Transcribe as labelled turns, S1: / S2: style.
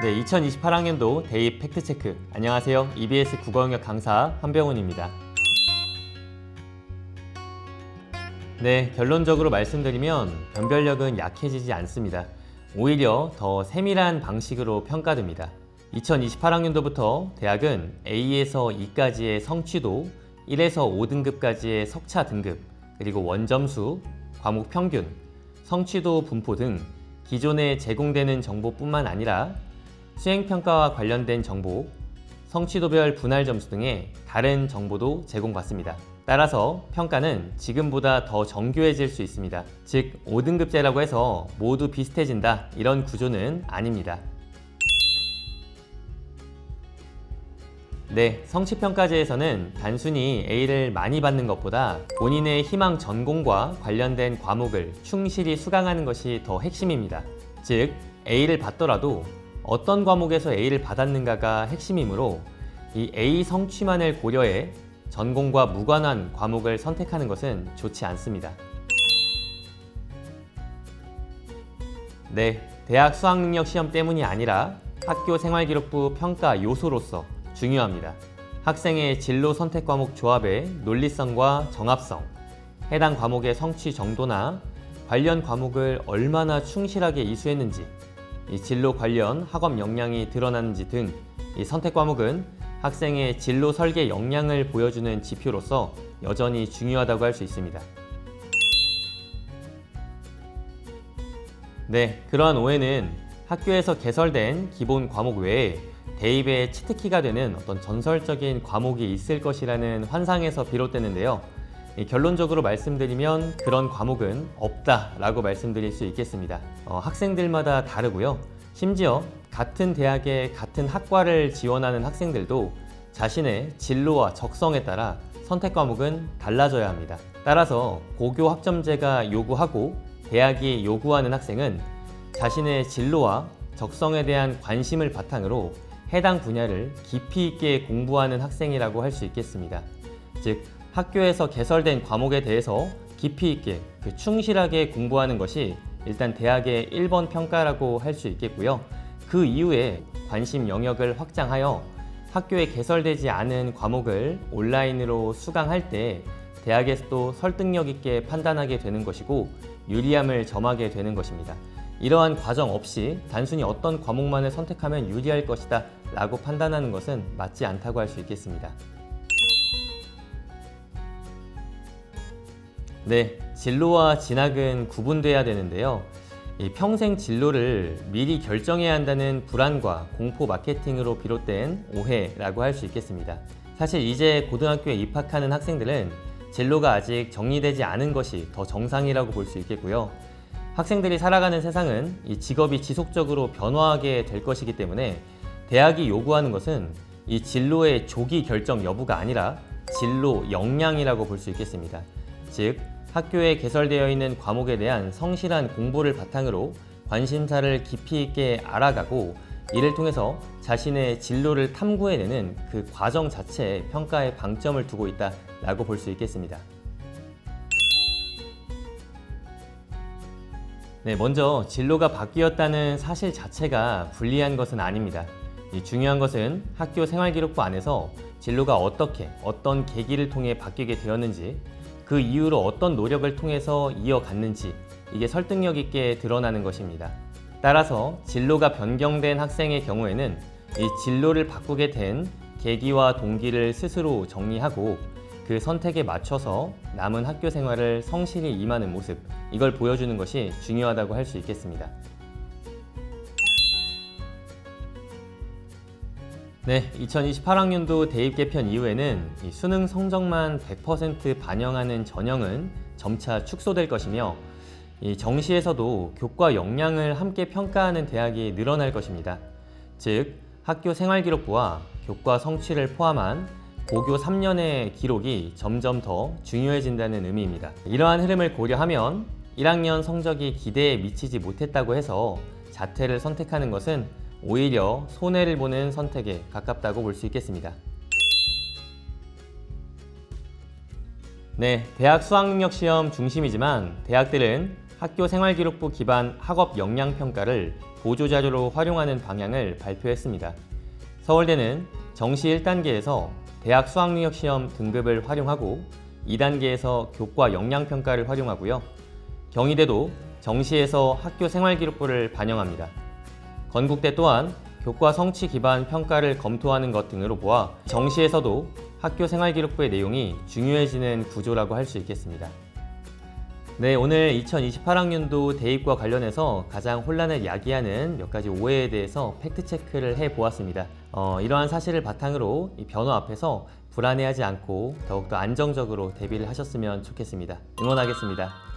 S1: 네, 2028학년도 대입 팩트체크. 안녕하세요. EBS 국어영역 강사 한병훈입니다. 네, 결론적으로 말씀드리면 변별력은 약해지지 않습니다. 오히려 더 세밀한 방식으로 평가됩니다. 2028학년도부터 대학은 A에서 E까지의 성취도, 1에서 5등급까지의 석차 등급, 그리고 원점수, 과목 평균, 성취도 분포 등 기존에 제공되는 정보뿐만 아니라 수행평가와 관련된 정보, 성취도별 분할 점수 등의 다른 정보도 제공받습니다. 따라서 평가는 지금보다 더 정교해질 수 있습니다. 즉, 5등급제라고 해서 모두 비슷해진다, 이런 구조는 아닙니다. 네, 성취평가제에서는 단순히 A를 많이 받는 것보다 본인의 희망 전공과 관련된 과목을 충실히 수강하는 것이 더 핵심입니다. 즉, A를 받더라도 어떤 과목에서 A를 받았는가가 핵심이므로 이 A 성취만을 고려해 전공과 무관한 과목을 선택하는 것은 좋지 않습니다. 네, 대학 수학능력 시험 때문이 아니라 학교 생활기록부 평가 요소로서 중요합니다. 학생의 진로 선택 과목 조합의 논리성과 정합성, 해당 과목의 성취 정도나 관련 과목을 얼마나 충실하게 이수했는지, 이 진로 관련 학업 역량이 드러나는지 등 이 선택 과목은 학생의 진로 설계 역량을 보여주는 지표로서 여전히 중요하다고 할 수 있습니다. 네, 그러한 오해는 학교에서 개설된 기본 과목 외에 대입의 치트키가 되는 어떤 전설적인 과목이 있을 것이라는 환상에서 비롯되는데요. 결론적으로 말씀드리면 그런 과목은 없다라고 말씀드릴 수 있겠습니다. 학생들마다 다르고요. 심지어 같은 대학의 같은 학과를 지원하는 학생들도 자신의 진로와 적성에 따라 선택 과목은 달라져야 합니다. 따라서 고교 학점제가 요구하고 대학이 요구하는 학생은 자신의 진로와 적성에 대한 관심을 바탕으로 해당 분야를 깊이 있게 공부하는 학생이라고 할 수 있겠습니다. 즉, 학교에서 개설된 과목에 대해서 깊이 있게 충실하게 공부하는 것이 일단 대학의 1번 평가라고 할 수 있겠고요. 그 이후에 관심 영역을 확장하여 학교에 개설되지 않은 과목을 온라인으로 수강할 때 대학에서도 설득력 있게 판단하게 되는 것이고 유리함을 점하게 되는 것입니다. 이러한 과정 없이 단순히 어떤 과목만을 선택하면 유리할 것이다 라고 판단하는 것은 맞지 않다고 할 수 있겠습니다. 네, 진로와 진학은 구분돼야 되는데요. 이 평생 진로를 미리 결정해야 한다는 불안과 공포 마케팅으로 비롯된 오해라고 할 수 있겠습니다. 사실 이제 고등학교에 입학하는 학생들은 진로가 아직 정리되지 않은 것이 더 정상이라고 볼 수 있겠고요. 학생들이 살아가는 세상은 이 직업이 지속적으로 변화하게 될 것이기 때문에 대학이 요구하는 것은 이 진로의 조기 결정 여부가 아니라 진로 역량이라고 볼 수 있겠습니다. 즉, 학교에 개설되어 있는 과목에 대한 성실한 공부를 바탕으로 관심사를 깊이 있게 알아가고 이를 통해서 자신의 진로를 탐구해내는 그 과정 자체에 평가에 방점을 두고 있다라고 볼 수 있겠습니다. 네, 먼저 진로가 바뀌었다는 사실 자체가 불리한 것은 아닙니다. 중요한 것은 학교 생활기록부 안에서 진로가 어떻게, 어떤 계기를 통해 바뀌게 되었는지, 그 이후로 어떤 노력을 통해서 이어갔는지, 이게 설득력 있게 드러나는 것입니다. 따라서 진로가 변경된 학생의 경우에는 이 진로를 바꾸게 된 계기와 동기를 스스로 정리하고 그 선택에 맞춰서 남은 학교 생활을 성실히 임하는 모습, 이걸 보여주는 것이 중요하다고 할 수 있겠습니다. 네, 2028학년도 대입 개편 이후에는 이 수능 성적만 100% 반영하는 전형은 점차 축소될 것이며 이 정시에서도 교과 역량을 함께 평가하는 대학이 늘어날 것입니다. 즉, 학교 생활기록부와 교과 성취를 포함한 고교 3년의 기록이 점점 더 중요해진다는 의미입니다. 이러한 흐름을 고려하면 1학년 성적이 기대에 미치지 못했다고 해서 자퇴를 선택하는 것은 오히려 손해를 보는 선택에 가깝다고 볼 수 있겠습니다. 네, 대학 수학능력 시험 중심이지만 대학들은 학교 생활기록부 기반 학업 역량 평가를 보조자료로 활용하는 방향을 발표했습니다. 서울대는 정시 1단계에서 대학 수학능력시험 등급을 활용하고 2단계에서 교과 역량평가를 활용하고요. 경희대도 정시에서 학교 생활기록부를 반영합니다. 건국대 또한 교과 성취 기반 평가를 검토하는 것 등으로 보아 정시에서도 학교 생활기록부의 내용이 중요해지는 구조라고 할 수 있겠습니다. 네, 오늘 2028학년도 대입과 관련해서 가장 혼란을 야기하는 몇 가지 오해에 대해서 팩트체크를 해보았습니다. 이러한 사실을 바탕으로 이 변호 앞에서 불안해하지 않고 더욱더 안정적으로 대비를 하셨으면 좋겠습니다. 응원하겠습니다.